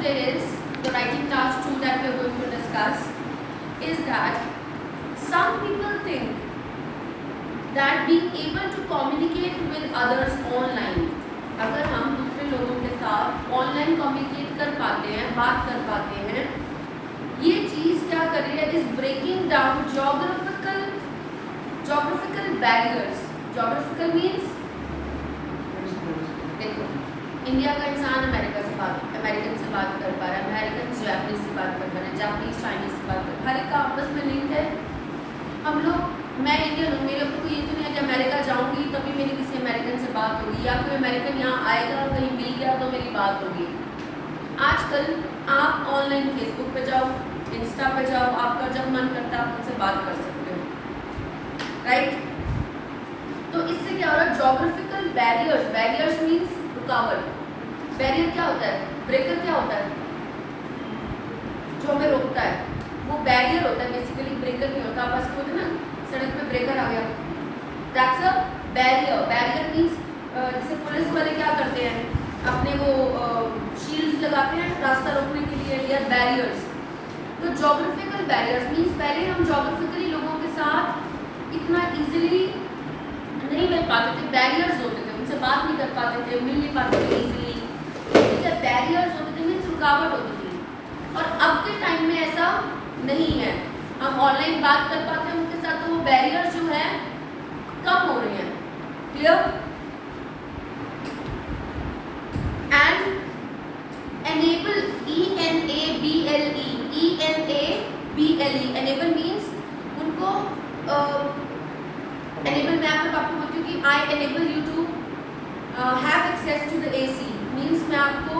today is the writing task 2 that we are going to discuss is that some people think that being able to communicate with others online, अगर हम दूसरे लोगों के साथ online communicate कर पाते हैं, बात कर पाते हैं, ये चीज़ क्या कर रही है, is breaking down geographical barriers. Geographical means, देखो इंडिया का इंसान अमेरिकन से बात कर पा रहा है, अमेरिकन जापानीज से बात कर पा रहे हैं, जापानीज चाइनीज से बात कर, हर एक का आपस में लिंक है. हम लोग, मैं इंडियन हूँ, मेरे ऊपर कोई ये तो नहीं है कि अमेरिका जाऊँगी तभी मेरी किसी अमेरिकन से बात होगी, या कोई अमेरिकन यहाँ आएगा कहीं मिल गया तो मेरी बात होगी. आजकल आप ऑनलाइन फेसबुक पे जाओ, इंस्टा पे जाओ, आपका जब मन करता है आप उनसे बात कर सकते हो, राइट. तो इससे क्या हो रहा है, जोग्राफिकल बैरियर्स मीन्स रुकावट. बैरियर क्या होता है, ब्रेकर क्या होता है, जो हमें रोकता है, वो बैरियर होता है. बेसिकली ब्रेकर नहीं होता, आप ऐसे होते ना, सड़क पे ब्रेकर आ गया, that's a barrier. Barrier means जैसे पुलिस वाले क्या करते हैं, अपने वो शील्ड्स लगाते हैं रास्ता रोकने के लिए, या बैरियर्स. तो जोग्राफिकल बैरियर्स मीन्स पहले हम जोग्राफिकली लोगों के साथ इतना इजीली नहीं मिल पाते थे, बैरियर्स होते थे, उनसे बात नहीं कर पाते थे, मिल नहीं पाते थे इजीली, ठीक है. बैरियर्स होते थे मीन्स रुकावट होती थी. और अब के टाइम में ऐसा नहीं है, हम ऑनलाइन बात कर पाते हैं उनके साथ, तो वो बैरियर जो है कम हो रहे हैं. Clear. And enable, ENABLE, enable means उनको एनेबल, मैं आपको बोलती हूँ कि I enable you to have access to the AC, means मैं आपको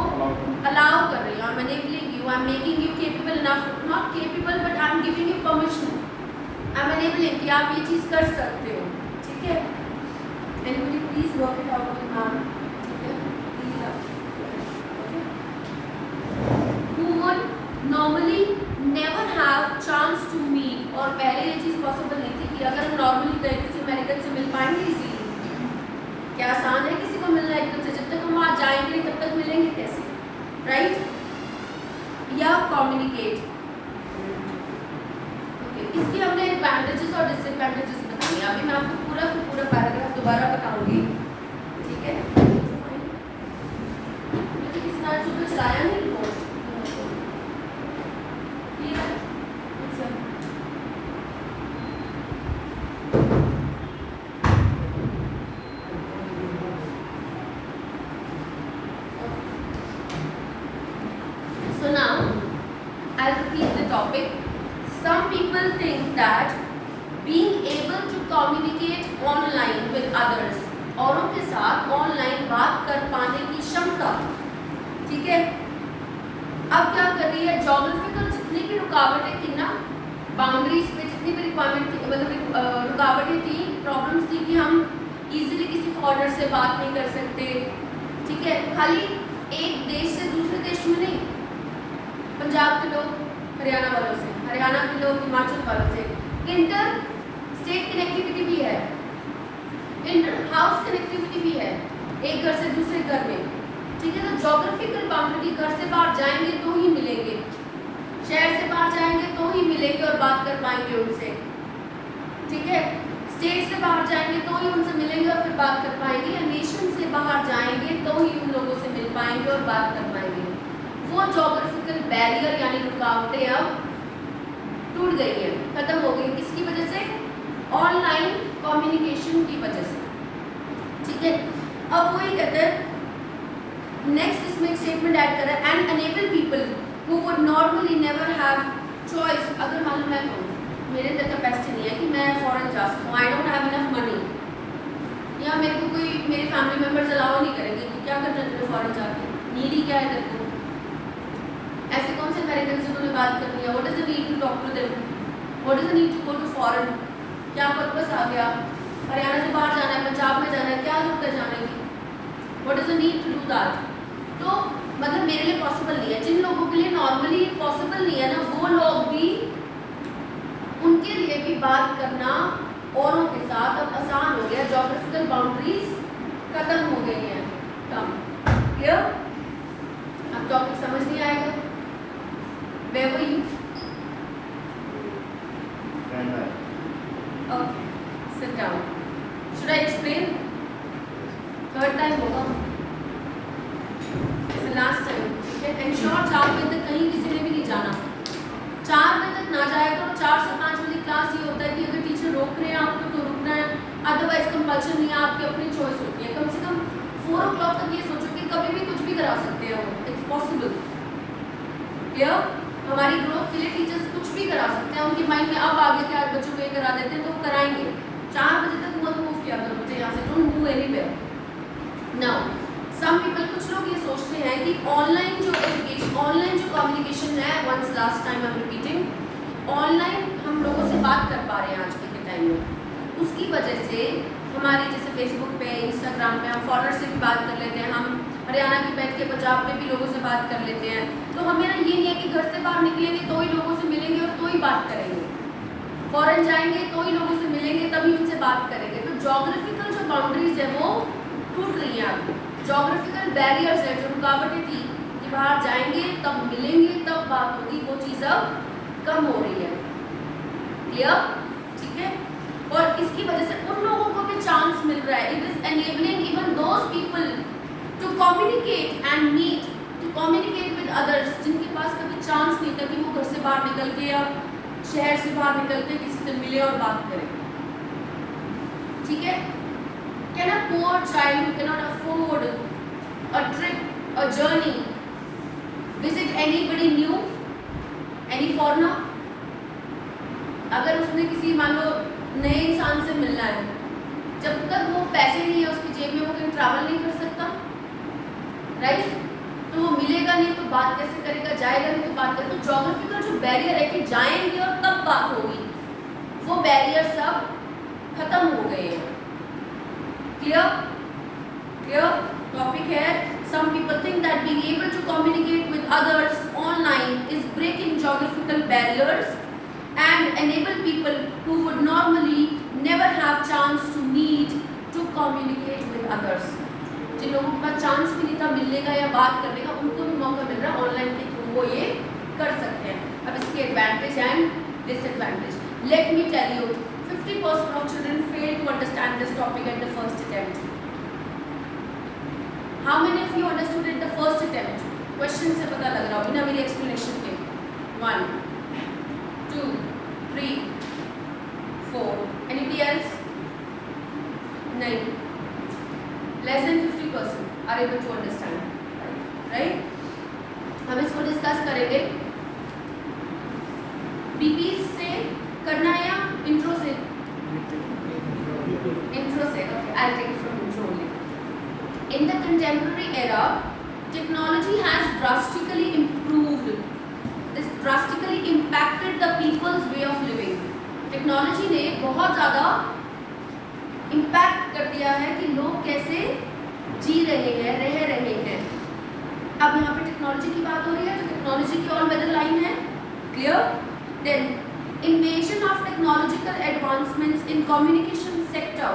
अलाउ कर रही हूँ, I am enabling you, I am making you capable enough, not capable but I am giving you permission, I am enabling कि आप ये चीज़ कर सकते हो, ठीक है. Anybody please work it out with ma'am, ठीक है, प्लीज आप, who would normally never have chance to meet. और पहले ये चीज़ पॉसिबल नहीं थी कि अगर हम नॉर्मली कहीं किसी अमेरिकन से मिल पाएंगे इजीली, क्या आसान है किसी को मिलना एकदम से, जब तक हम वहाँ जाएंगे तब तक मिलेंगे कैसे, राइट. या कम्युनिकेट. ओके, इसके हमने एडवांटेजेस और डिसएडवांटेजेस बताए. अभी मैं आपको पूरा पैराग्राफ दोबारा बताऊंगी, ठीक है. मुझे किसी तरह सुबह चलाया नहीं report, topic. Some people think that being able to communicate online with others, औरों के साथ ऑनलाइन बात कर पाने की क्षमता, ठीक है, अब क्या कर रही है, जोग्राफिकल जितनी भी रुकावटें थी ना, बाउंड्रीज पे जितनी भी रिक्वायरमेंट थी, मतलब रुकावटें थी, प्रॉब्लम्स थी कि हम इजीली किसी फॉरेनर से बात नहीं कर सकते, ठीक है. खाली एक देश से दूसरे देश में नहीं, पंजाब के लोग हरियाणा वालों से, हरियाणा के लोग हिमाचल वालों से, इंटर स्टेट कनेक्टिविटी भी है, इंटर हाउस कनेक्टिविटी भी है, एक घर से दूसरे घर में, ठीक है. तो जोग्राफिकल बाउंड्री, घर से बाहर जाएंगे तो ही मिलेंगे, शहर से बाहर जाएंगे तो ही मिलेंगे और बात कर पाएंगे उनसे, ठीक है. स्टेट से बाहर जाएंगे तो ही उनसे मिलेंगे और फिर बात कर पाएंगे, या नेशन से बाहर जाएंगे तो ही उन लोगों से मिल पाएंगे और बात कर पाएंगे. वो जोग्राफिकल बैरियर यानी रुकावटें अब टूट गई है, खत्म हो गई. किसकी वजह से, ऑनलाइन कम्युनिकेशन की वजह से, ठीक है. अब वही कहते हैं, नेक्स्ट इसमें एक स्टेटमेंट ऐड करा, and enable people who would normally never have choice. अगर मालूम मैं कहूँ मेरे अंदर कैपेसिटी नहीं है कि मैं फॉरेन जा सकूँ, I don't have enough money, या मेरे को कोई, मेरे फैमिली मेम्बर्स अलाउ नहीं करेंगे कि क्या करना तुमने फॉरेन जाके, नीडी क्या है तेरे को, ऐसे कौन से अमेरिकन से उन्होंने बात करनी है, what is the need to talk to them, what is the need to go to foreign, क्या पर्पस आ गया, हरियाणा से बाहर जाना है, पंजाब में जाना है, क्या जरूरत है जाने की, what is the need to do that. तो मतलब मेरे लिए पॉसिबल नहीं है, जिन लोगों के लिए नॉर्मली पॉसिबल नहीं है ना, वो लोग भी, उनके लिए भी बात करना औरों के साथ अब आसान हो गया. जोग्राफिकल बाउंड्रीज खत्म हो गई हैं, कम. क्लियर. अब टॉपिक समझ नहीं आएगा? Where were you? Okay, sit down. Should I explain? Third time होगा, जैसे last time. ठीक है? Ensure 4 बजे तक कहीं किसी ने भी नहीं जाना. 4 बजे तक ना जाया करो. 4 से 5 बजे क्लास ये होता है कि अगर टीचर रोक रहे हैं आपको तो रुकना है, अदरवाइज कंपल्शन नहीं है, आपकी अपनी चॉइस होती है. कम से कम 4 o'clock तक ये सोचो कि कभी भी कुछ भी करा सकते हैं वो. It's possible. क्लियर? हमारी ग्रोथ के लिए टीचर्स कुछ भी करा सकते हैं. उनके माइंड में अब आगे क्या बच्चों को ये करा देते हैं तो वो कराएंगे. 4 बजे तक मत मूव किया करो बच्चे यहाँ से. Don't move anywhere. Now some people, कुछ लोग ये सोचते हैं कि ऑनलाइन जो एजुकेशन, ऑनलाइन जो कम्युनिकेशन है, once last time I am repeating, online हम लोगों से बात कर पा रहे हैं आज के टाइम में. उसकी वजह से हमारी जैसे फेसबुक पे, इंस्टाग्राम पे हम फॉरनर से भी बात कर लेते हैं. हम हरियाणा के बैठ के पंजाब में भी लोगों से बात कर लेते हैं. तो हमें ना ये नहीं है कि घर से बाहर निकलेंगे तो ही लोगों से मिलेंगे और तो ही बात करेंगे. फॉरेन जाएंगे तो ही लोगों से मिलेंगे तभी उनसे बात करेंगे. तो जोग्राफिकल जो बाउंड्रीज है वो टूट रही हैं अब. जोग्राफिकल बैरियर्स है, जो रुकावटें थी कि बाहर जाएंगे तब मिलेंगे तब बात होगी, वो चीज़ अब कम हो रही है. क्लियर? ठीक है. और इसकी वजह से उन लोगों को भी चांस मिल रहा है. It is enabling even those people to communicate and meet, to communicate with others, जिनके पास कभी चांस नहीं था कि वो घर से बाहर निकल के या शहर से बाहर निकल के किसी से मिले और बात करें. ठीक है. Can a poor child who can not afford a trip, a journey, visit anybody new, any foreigner? अगर उसने किसी मान लो नए इंसान से मिलना है, जब तक वो पैसे नहीं है उसकी जेब में, वो कहीं ट्रैवल नहीं कर सकता. राइट? तो वो मिलेगा नहीं तो बात कैसे करेगा, जाएगा नहीं तो बात करेगा. तो ज्योग्राफिकल जो बैरियर है कि जाएंगे और तब बात होगी, वो बैरियर सब खत्म हो गए हैं. क्लियर? क्लियर? टॉपिक है, some people think that being able to communicate with others online is breaking geographical barriers and enable people who would normally never have chance to meet to communicate with others. जिन लोगों के पास chance भी नहीं था मिलने का या बात करने का, उनको भी मौका मिल रहा है ऑनलाइन के थ्रू, वो ये कर सकते हैं. अब इसके advantage and disadvantage. Let me tell you, 50% of children fail to understand this topic at the first attempt. How many of you understood it the first attempt? Question से पता लग रहा होगा ना मेरी एक्सप्लेनेशन के. 1 2 3 4. Anybody else? नहीं. Less than 50% are able to understand. Right? हम इसको डिस्कस करेंगे. बीपी से करना है या इंट्रो से? इंट्रो से. Okay, I'll take it from intro only. In the contemporary era, technology has drastically improved. This drastically impacted the people's way of living. Technology ने बहुत ज़्यादा इम्पैक्ट कर दिया है कि लोग कैसे जी रहे हैं, रह रहे हैं. अब यहाँ पे टेक्नोलॉजी की बात हो रही है, तो टेक्नोलॉजी की ऑल वेदर लाइन है. Clear? Then invasion of technological advancements in communication sector.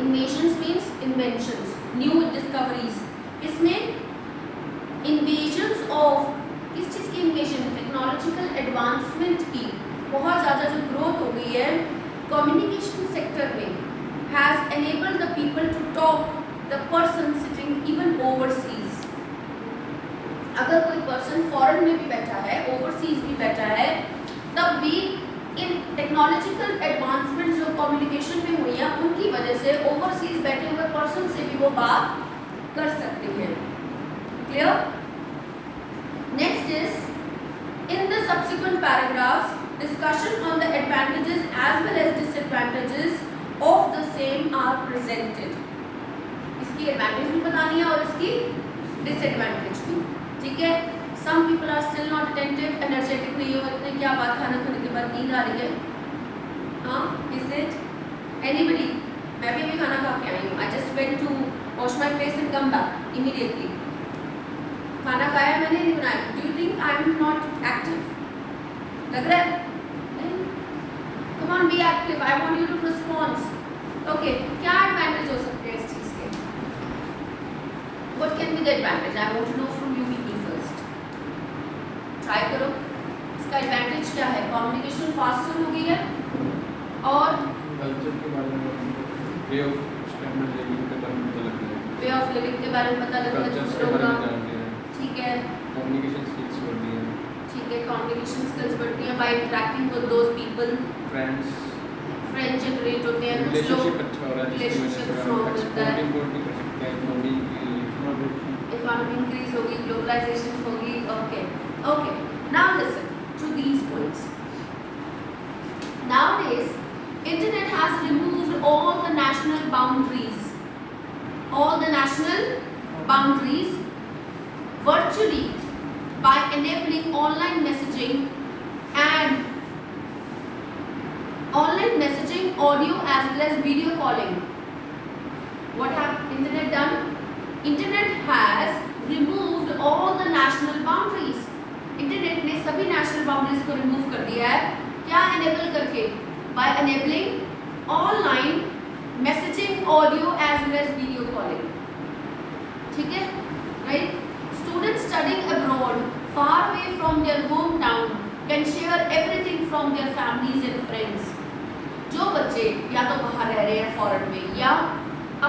Invasions means inventions, new discoveries. इसमें invasions of किस चीज़ की invasion? टेक्नोलॉजिकल एडवांसमेंट की बहुत ज़्यादा जो ग्रोथ हो गई है communication sector में, has enabled the people to talk the person sitting even overseas. अगर कोई पर्सन फॉरेन में भी बैठा है, ओवरसीज भी बैठा है, तब भी इन टेक्नोलॉजिकल एडवांसमेंट जो कम्युनिकेशन में हुई है उनकी वजह से ओवरसीज बैठे हुए पर्सन से भी वो बात कर सकते हैं. Clear? Next is in the subsequent paragraphs discussion on the advantages as well as disadvantages of the same are presented. इसकी एडवांटेज भी बतानी है और इसकी डिसएडवांटेज भी. ठीक है? Some people are still not attentive, energetic नहीं हो. इतने क्या बात, खाना खाने के बाद नींद आ रही है? हाँ? Is it? Anybody? मैं भी अभी खाना खा के आई हूँ. I just went to wash my face and come back immediately. खाना खाया मैंने, नहीं बनाया. Do you think I am not active? लग रहा है? Come on, be active. I want you to respond. Okay, क्या advantage हो सकते हैं इस चीज़ के? What can be the advantage? I want to know from you people try करो। इसका एडवांटेज क्या है? कम्युनिकेशन फास्टर हो गई है और कल्चर के बारे में, वे ऑफ स्टैंडर्ड लिविंग के बारे में पता लगता है, वे ऑफ लिविंग के बारे में पता लगता है कल्चर्स के दूसरों बारे का। में जानते हैं, ठीक है, कम्युनिकेशन स्किल्स बढ़ती हैं, ठीक है, कम्युनिकेशन स्किल्स बढ़ती हैं by interacting with those people, friends generate होते हैं, कुछ लोग रिलेशनशिप अच्छा हो रहा है, रिलेशनशिप स्ट्रॉन्ग होता है, एक्सपोर्ट इंपोर्ट भी कर सकते हैं, इकोनॉमी इंक्रीज होगी, ग्लोबलाइजेशन होगी। Okay okay, now listen to these points. Nowadays, internet has removed all the national boundaries virtually by enabling online messaging, audio as well as video calling. What have internet done? Internet has removed all the national boundaries. Internet ने सभी national boundaries को remove कर दिया है। क्या enable करके? By enabling online messaging, audio as well as video calling. ठीक है, right? Students studying abroad far away from their home town can share everything from their families and friends. जो बच्चे या तो बाहर रह रहे हैं फॉरेन में या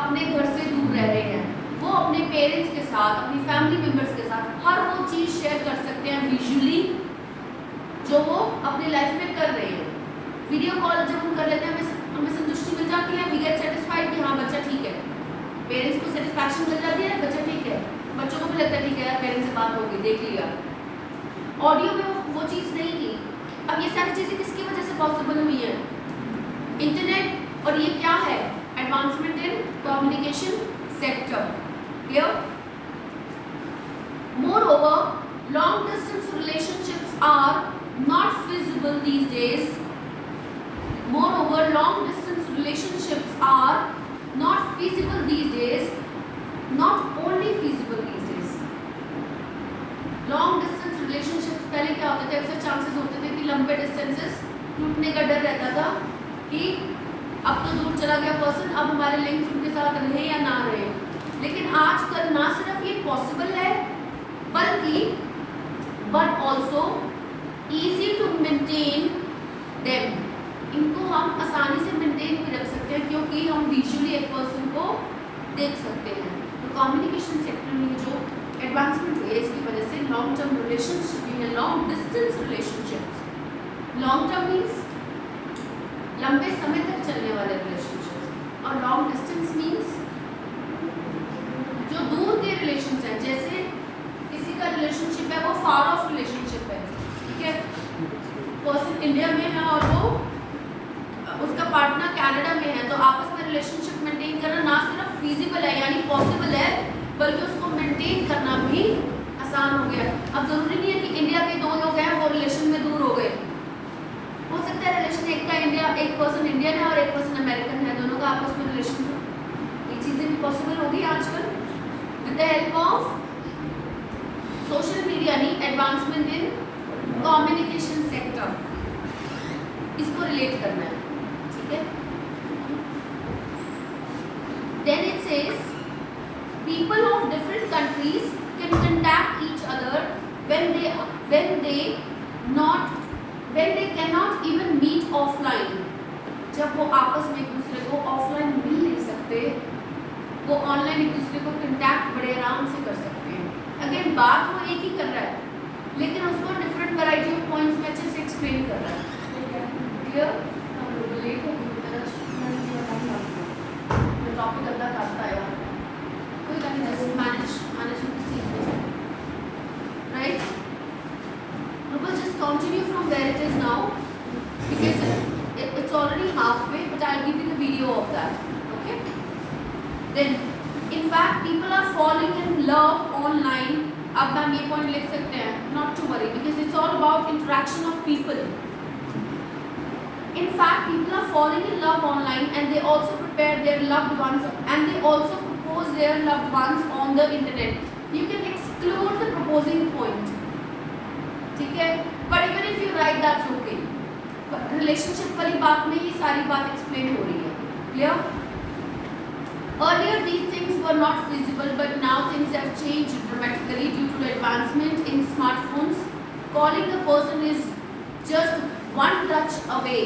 अपने घर से दूर रह रहे हैं, वो अपने पेरेंट्स के साथ, अपनी फैमिली मेम्बर्स के साथ हर वो चीज़ शेयर कर सकते हैं विजुअली जो वो अपनी लाइफ में कर रहे हैं। वीडियो कॉल जब हम कर लेते हैं हमें संतुष्टि मिल जाती है, वी गेट सेटिस्फाइड कि हाँ बच्चा ठीक है, पेरेंट्स को सेटिस्फैक्शन मिल जाती है, बच्चा ठीक है, बच्चों को भी लगता है ठीक है यार पेरेंट्स से बात होगी, देख लिया। ऑडियो में वो चीज़ नहीं की। अब ये सारी चीज़ें किसकी वजह से पॉसिबल हुई है? इंटरनेट। और ये क्या है? Advancement in communication sector. Clear? Moreover, long distance relationships are not feasible these days. Moreover, long distance relationships are not feasible these days. Not only feasible these days. Long distance relationships पहले क्या होते थे? अक्सर chances होते थे कि लंबे distances टूटने का डर रहता था कि अब तो दूर चला गया पर्सन, अब हमारे लिंक्स उनके साथ रहे या ना रहे। लेकिन आजकल ना सिर्फ ये पॉसिबल है बल्कि but also easy to maintain them. इनको हम आसानी से मेंटेन भी रख सकते हैं क्योंकि हम विजुअली एक पर्सन को देख सकते हैं। तो कम्युनिकेशन सेक्टर में जो एडवांसमेंट हुई है इसकी वजह से लॉन्ग टर्म रिलेशनशिप है, long distance relationships. Long term means लंबे समय तक चलने वाले रिलेशनशिप्स, और लॉन्ग डिस्टेंस मीन्स जो दूर के रिलेशंस हैं, जैसे किसी का रिलेशनशिप है वो फार ऑफ रिलेशनशिप है, ठीक है, पर्सन इंडिया में है और वो उसका पार्टनर कनाडा में है, तो आपस में रिलेशनशिप मेंटेन करना ना सिर्फ फीजिबल है यानी पॉसिबल है बल्कि उसको मेंटेन करना भी आसान हो गया। अब जरूरी नहीं है कि इंडिया के दो लोग हैं वो रिलेशन में दूर हो गए, हो सकता है रिलेशन एक का इंडिया, एक पर्सन इंडियन है और एक पर्सन अमेरिकन है, दोनों का आपस में रिलेशन, ये चीज़ें भी पॉसिबल होगी आजकल with the help of social media यानी advancement in communication sector। इसको रिलेट करना है, ठीक है। Then it says people of different countries can contact each other when they cannot even meet offline। जब वो आपस में एक दूसरे को ऑफलाइन मिल नहीं सकते, वो ऑनलाइन एक दूसरे को कंटैक्ट बड़े आराम से कर सकते हैं। अगेन बात वो एक ही कर रहा है लेकिन उसको डिफरेंट वैरायटी ऑफ पॉइंट्स में अच्छे से एक्सप्लेन कर रहा है। क्लियर? हम लोग लेट हो गए, टॉपिक अद्धा करता है यार, कोई बात नहीं, जस्ट मैनेजमेंट सीख right. We will just continue from where it is now because it's already halfway, but I'll give you the video of that. Okay? Then, in fact, people are falling in love online. अब हम ये point लिख सकते हैं, not to worry because it's all about interaction of people. In fact, people are falling in love online and they also prepare their loved ones and they also propose their loved ones on the internet. You can exclude the proposing point. ठीक है, but even if you write that's okay. Relationship वाली बात में ही सारी बात explain हो रही है। Clear? Earlier these things were not feasible, but now things have changed dramatically due to the advancement in smartphones calling a person is just one touch away,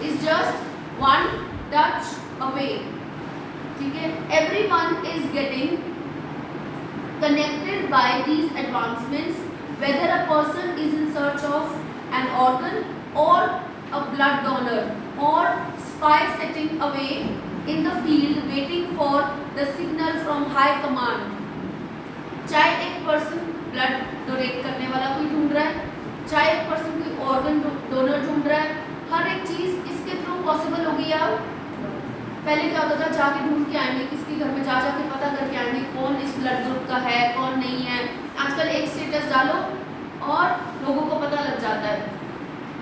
is just one touch away. ठीक है, everyone is getting connected by these advancements, whether a person is in search of an organ or a blood donor, or spy sitting away in the field waiting for the signal from high command. चाहे एक person blood donate करने वाला कोई ढूंढ रहा है, चाहे एक पर्सन कोई ऑर्गन डोनर ढूंढ रहा है, हर एक चीज़ इसके थ्रू पॉसिबल हो गई। अब पहले क्या होता था, जाके ढूंढ के आएंगे, किसके घर में जा जाके पता करके आएंगे कौन इस ब्लड ग्रुप का है कौन नहीं है। आजकल एक स्टेटस डालो और लोगों को पता लग जाता है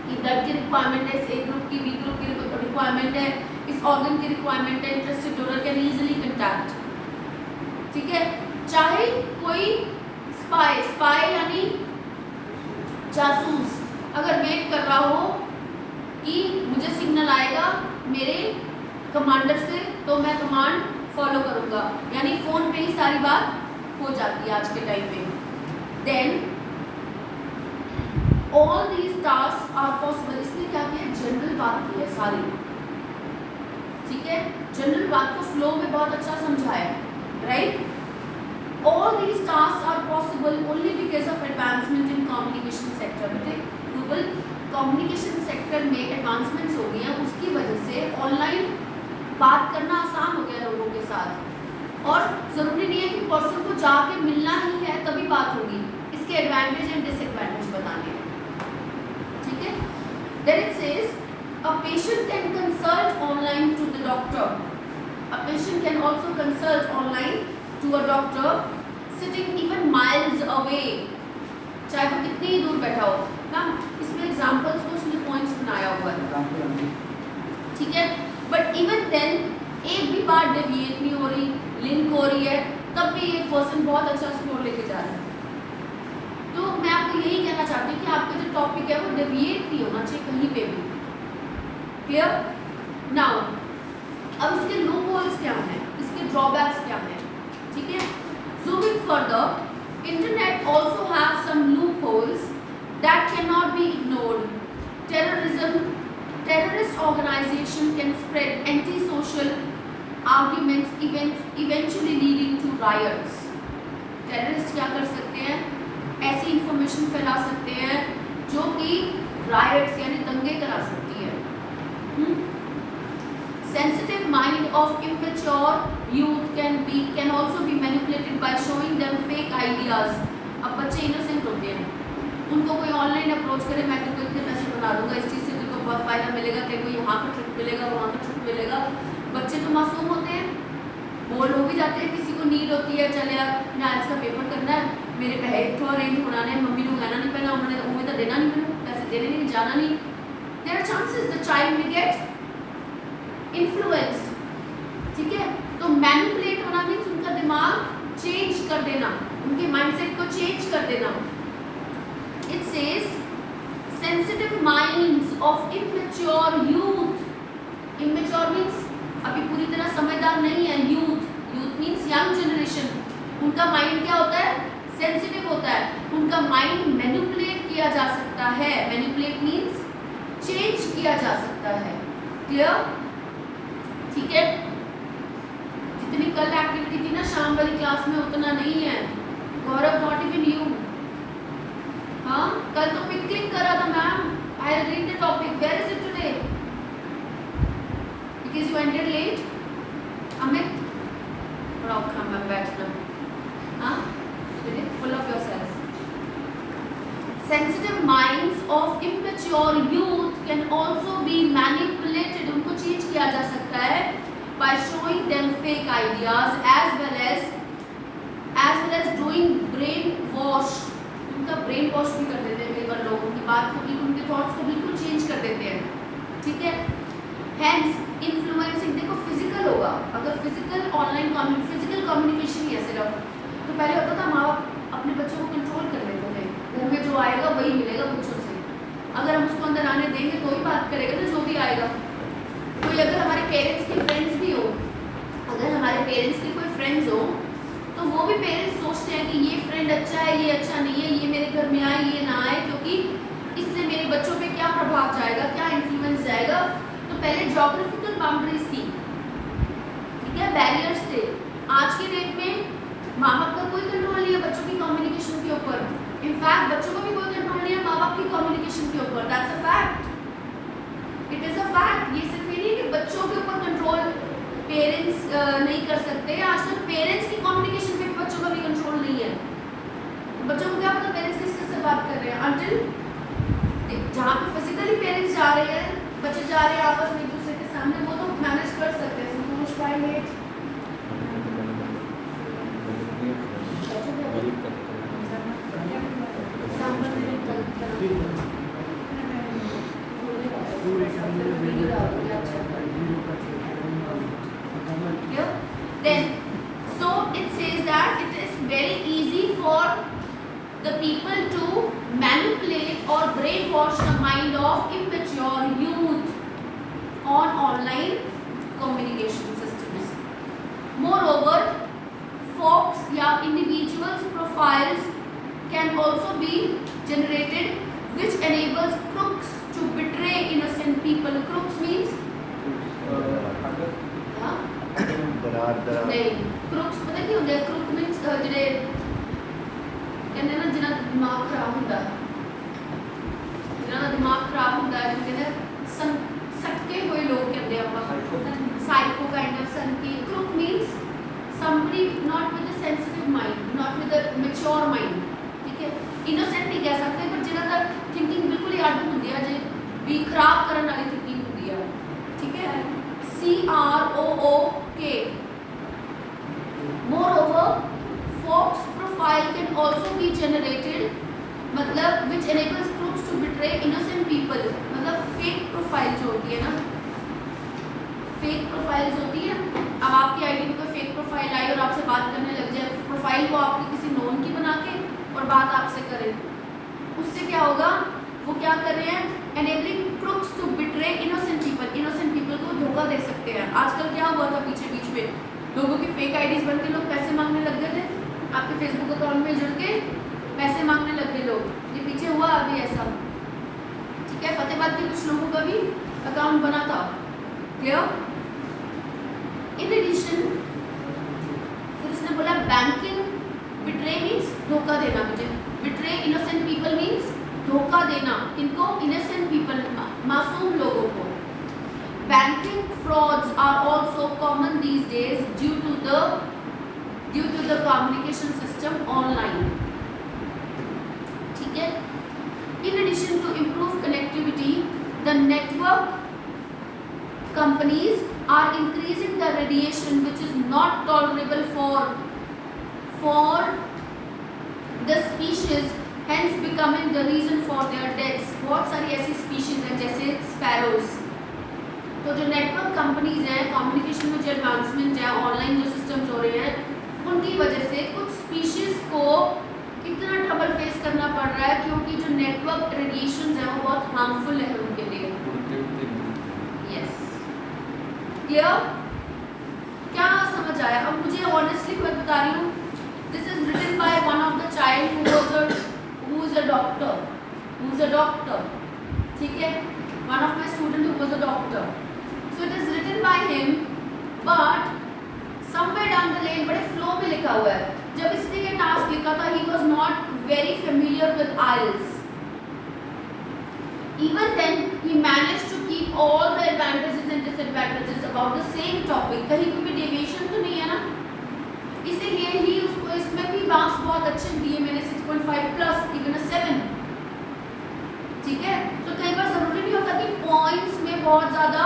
कि ब्लड की रिक्वायरमेंट है, ए ग्रुप की, बी ग्रुप की रिक्वायरमेंट है, इस ऑर्गन की रिक्वायरमेंट है, interested donor can easily contact. ठीक है, चाहे कोई स्पाई यानी जासूस अगर वेट कर रहा हो कि मुझे सिग्नल आएगा मेरे कमांडर से तो मैं कमांड फॉलो करूंगा, यानी फोन पे ही सारी बात हो जाती है आज के टाइम पे। Then all these task are possible. इसने क्या किया, जनरल बात की है सारी। ठीक है, जनरल बात को फ्लो में बहुत अच्छा समझाया, right. All these tasks are possible only because of advancement in communication sector। बेटे गूगल कम्युनिकेशन सेक्टर में एडवांसमेंट्स हो गई हैं, उसकी वजह से ऑनलाइन बात करना आसान हो गया लोगों के साथ, और ज़रूरी नहीं है कि पर्सन को जाके मिलना ही है तभी बात होगी। इसके एडवांटेज एंड डिसएडवांटेज बताने हैं। ठीक है, then it says a patient can consult online to the doctor. A patient can also consult online to a doctor sitting even miles away, चाहे वो कितनी ही दूर बैठा हो ना। इसमें एग्जांपल्स को उसने पॉइंट्स बनाया हुआ है। ठीक है, बट इवन देन एक भी बात डेविएट नहीं हो रही, लिंक हो रही है, तब भी एक पर्सन बहुत अच्छा स्कोर लेके जा रहा है। तो मैं आपको यही कहना चाहती हूँ कि आपका जो टॉपिक है वो डेविएट नहीं होना चाहिए कहीं पे भी। क्लियर? नाउ अब इसके लूपहोल्स क्या हैं, इसके ड्रॉबैक्स क्या हैं। ठीक है, zooming further, internet also have some loopholes that cannot be ignored. Terrorist organization can spread anti-social arguments, eventually leading to riots. Terrorist क्या कर सकते हैं, ऐसी इंफॉर्मेशन फैला सकते हैं जो कि रायट्स यानी दंगे करा सकती है। Sensitive mind of immature youth can also be manipulated by showing them fake ideas। अब बच्चे इनोसेंट होते हैं, उनको कोई ऑनलाइन अप्रोच करे, मैं तेरे को इतने पैसे बना दूंगा, इस चीज़ से तेरे को बहुत फ़ायदा मिलेगा, तेरे को यहाँ का ट्रिप मिलेगा, वहाँ का ट्रिप मिलेगा। बच्चे तो मासूम होते हैं, बोल हो भी जाते हैं। किसी को नीड होती है, चले यार मैथ्स का पेपर करना है, मेरे पैसे थोड़ा अरेंज होना है, मम्मी को कहना नहीं पड़ेगा, उन्होंने उम्मीद तो देना नहीं, मैंने पैसे देने नहीं, जाना नहीं। There are chances the child may get influenced. ठीक है, तो मैनिपुलेट होना मीन्स उनका दिमाग चेंज कर देना, उनके माइंडसेट को चेंज कर देना। It says sensitive minds of immature youth. Immature means अभी पूरी तरह समझदार नहीं है, यूथ मीन्स यंग जनरेशन। उनका माइंड क्या होता है, सेंसिटिव होता है, उनका माइंड मैनिपुलेट किया जा सकता है। मैनिपुलेट मीन्स चेंज किया जा सकता है। क्लियर? ठीक है, जितनी कल एक्टिविटी थी ना शाम वाली क्लास में उतना नहीं है। Gaurav not even you. हाँ, कल तो पिक क्लिक करा था ma'am, I read the topic, where is it today? Because you ended late. Amit पढ़ाओ, काम में बैठना। हाँ, full of yourself. Sensitive minds of immature youth can also be manipulated। उनको चेंज किया जा सकता है by showing them fake ideas as well as doing brain wash। उनका brain wash भी कर देते हैं कई बार लोग, उनकी बात को भी, उनके थॉट्स को बिल्कुल चेंज कर देते हैं। ठीक है, hence influencing। देखो फिजिकल होगा, अगर फिजिकल ऑनलाइन फिजिकल कम्युनिकेशन ही है सिर्फ, तो पहले होता था माँ बाप अपने बच्चों को कंट्रोल कर लेते थे, घर में जो आएगा वही मिलेगा बच्चों से, अगर हम उसको अंदर आने देंगे तो ही बात करेगा ना जो भी आएगा। कोई अगर हमारे पेरेंट्स के फ्रेंड्स भी हो, अगर हमारे पेरेंट्स के कोई फ्रेंड्स हो, तो वो भी पेरेंट्स सोचते हैं कि ये फ्रेंड अच्छा है, ये अच्छा नहीं है, ये मेरे घर में आए, ये ना आए, कि इससे मेरे बच्चों पे क्या प्रभाव जाएगा, क्या इन्फ्लुएंस जाएगा। तो पहले ज्योग्राफिकल बाउंड्रीज थी, ठीक है, बैरियर्स थे। आज के डेट में माँ बाप का कोई कंट्रोल नहीं है बच्चों की कम्युनिकेशन के ऊपर। इनफैक्ट बच्चों को भी कोई कंट्रोल नहीं है माँ बाप की कम्युनिकेशन के ऊपर। That's a fact, it is a fact. ये सिर्फ ये नहीं कि बच्चों के ऊपर कंट्रोल पेरेंट्स नहीं कर सकते, आजकल पेरेंट्स की कम्युनिकेशन पे बच्चों का भी कंट्रोल नहीं है। बच्चों को क्या पता पेरेंट्स किस से बात कर रहे हैं, अंटिल जहाँ पे फिजिकली पेरेंट्स जा रहे हैं, बच्चे जा रहे हैं आपस में एक दूसरे के सामने, वो तो मैनेज कर सकते हैं। Then, so it says that it is very easy for the people to manipulate or brainwash the mind of immature youth on online communication systems. Moreover, folks या individuals profiles can also be generated which enables crooks to betray innocent people. Crooks means नहीं, crooks पता क्या होता है? crook means ਜਿਹੜੇ ਕਹਿੰਦੇ ਨਾ ਜਿਹਨਾਂ ਦਾ ਦਿਮਾਗ ਖਰਾਬ ਹੁੰਦਾ ਹੈ, ਜਿਹਨਾਂ ਦਾ ਦਿਮਾਗ ਖਰਾਬ ਹੁੰਦਾ ਹੈ, ਕਹਿੰਦੇ ਸਟਕੇ ਹੋਏ ਲੋਕ ਕਹਿੰਦੇ ਆਪਾਂ, psycho kind of sanki. Crook means somebody not with a sensitive mind, not with a mature mind, ठीक है, innocent नहीं कह सकते, पर ਜਿਹਨਾਂ ਦਾ thinking ਬਿਲਕੁਲ ਹੀ ਅੱਡ ਹੁੰਦੀ ਹੈ, ਜੇ ਵੀ ਖਰਾਬ ਕਰਨ ਵਾਲੀ thinking ਹੁੰਦੀ ਹੈ, ठीक है, CROOK. Moreover, Fox profile can also be generated, मतलब which enables crooks to betray innocent people. मतलब fake profile जो होती है ना, fake profiles होती है। अब आपकी आईडी में कोई fake profile आई और आपसे बात करने लग जाए, प्रोफाइल वो आपकी किसी नोन की बना के और बात आपसे करे, उससे क्या होगा, वो क्या कर रहे हैं, enabling crooks to betray innocent people. innocent people को धोखा दे सकते हैं। आजकल क्या हुआ था पीछे बीच में, लोगों की फेक आईडीज बन के लोग पैसे मांगने लग गए थे, आपके फेसबुक अकाउंट में जुड़ के पैसे मांगने लग गए लोग, ये पीछे हुआ अभी ऐसा, ठीक है। फतेहाबाद के कुछ लोगों का भी अकाउंट बना था, क्लियर। इन एडिशन फिर उसने बोला बैंकिंग बिट्रे मीन्स धोखा देना, मुझे बिट्रे इनोसेंट पीपल मीन्स धोखा देना, इनको इनोसेंट पीपल मासूम लोगों को। Banking frauds are also common these days due to the communication system online, ठीक है। In addition to improve connectivity, the network companies are increasing the radiation which is not tolerable for the species, hence becoming the reason for their deaths. बहुत सारी ऐसी species हैं जैसे sparrows. तो जो network companies हैं, कम्युनिकेशन में जो एडवांसमेंट है, ऑनलाइन जो सिस्टम्स हो रहे हैं, उनकी वजह से कुछ स्पीशीज को इतना ट्रबल फेस करना पड़ रहा है क्योंकि जो नेटवर्क रेडिएशंस हैं वो बहुत हार्मफुल है उनके लिए। यस, क्लियर, क्या समझ आया? अब मुझे ऑनेस्टली मैं बता रही हूँ, this is written by one of the child who is a doctor, ठीक है, one of my student who was a doctor, so it is written by him, but somewhere down the lane बड़े flow में लिखा हुआ है। जब इसने ये टास्क लिखा था, he was not very familiar with IELTS. Even then, he managed to keep all the advantages and disadvantages about the same topic. कहीं पे भी deviation तो नहीं है ना, इसीलिए ही उसको इसमें भी मार्क्स बहुत अच्छे दिए मैंने, 6.5 प्लस, इवन 7, ठीक है। तो कई बार जरूरी नहीं होता कि पॉइंट्स में बहुत ज़्यादा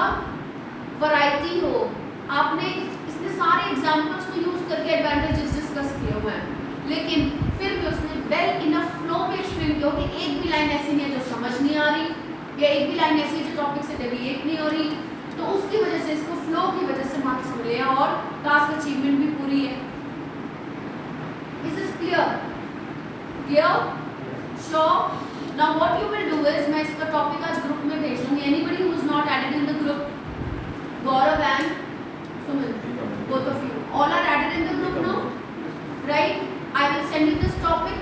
वैरायटी हो। आपने इसने सारे एग्जाम्पल्स को यूज़ करके एडवांटेजेस डिस्कस किए हुए हैं, लेकिन फिर भी उसने वेल इनफ फ्लो में एक्सप्लेन किया कि एक भी लाइन ऐसी नहीं है जो समझ नहीं आ रही, या एक भी लाइन ऐसी है जो टॉपिक से डेविएट नहीं हो रही, तो उसकी वजह से इसको फ्लो की वजह से मार्क्स मिले हैं और टास्क अचीवमेंट भी पूरी है। Is this clear? Clear? Sure. Now what you will do is, मैं इसका टॉपिक आज ग्रुप में भेज दूँगी। Anybody who is not added in the group, Gaurav and Suman, both of you, all are added in the group now, right? I will send you this topic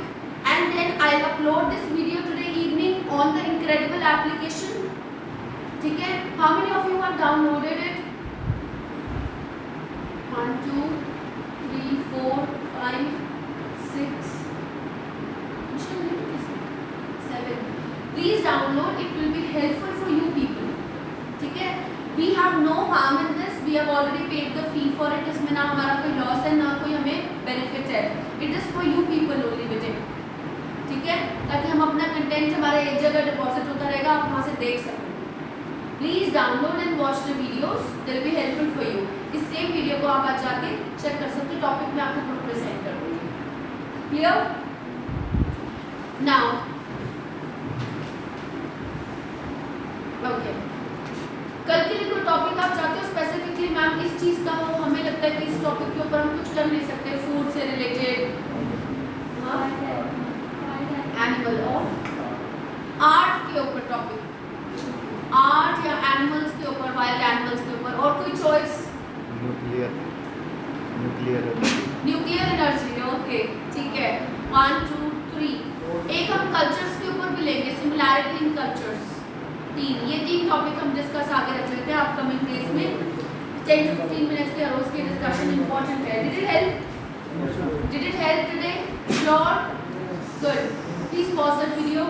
and then I'll upload this video today evening on the Incredible application. ठीक है, how many of you have downloaded it? 1 2 3 4 5 6 7. Please download, it will be helpful for you people. ठीक है, we have no harm in this, we have already paid the fee for it. इसमें ना हमारा कोई loss है ना कोई हमें बेनिफिट है. It is for you people only बेटे. ठीक है, ताकि हम अपना कंटेंट हमारे एक जगह डिपॉजिट होता रहेगा, आप वहाँ से देख सकते हैं. Please download and watch the videos, they will be helpful for you. इस सेम वीडियो को आप आज जाके चेक कर सकते हो. टॉपिक में आपको ग्रुप में सेंड कर दूँगी. क्लियर? नाउ ओके, कल के लिए कोई टॉपिक आप चाहते हो स्पेसिफिकली मैम इस चीज़ का हो, हमें लगता है कि इस टॉपिक के ऊपर हम कुछ कर नहीं सकते, फूड से रिलेटेड, एनिमल और आर्ट के ऊपर टॉपिक, आर्ट या एनिमल्स के ऊपर, वाइल्ड एनिमल्स के ऊपर, और कोई चॉइस? Nuclear energy. ओके ठीक है, 1 2 3. एक हम कल्चर्स के ऊपर भी लेंगे, सिमिलैरिटी इन कल्चर्स. 3, ये 3 टॉपिक हम डिस्कस आगे रख लेते हैं अपकमिंग डेज में. 10 to 15 मिनट्स के रोज की डिस्कशन इंपॉर्टेंट है. Did it help? Did it help today? Sure? Good. Please pause the video.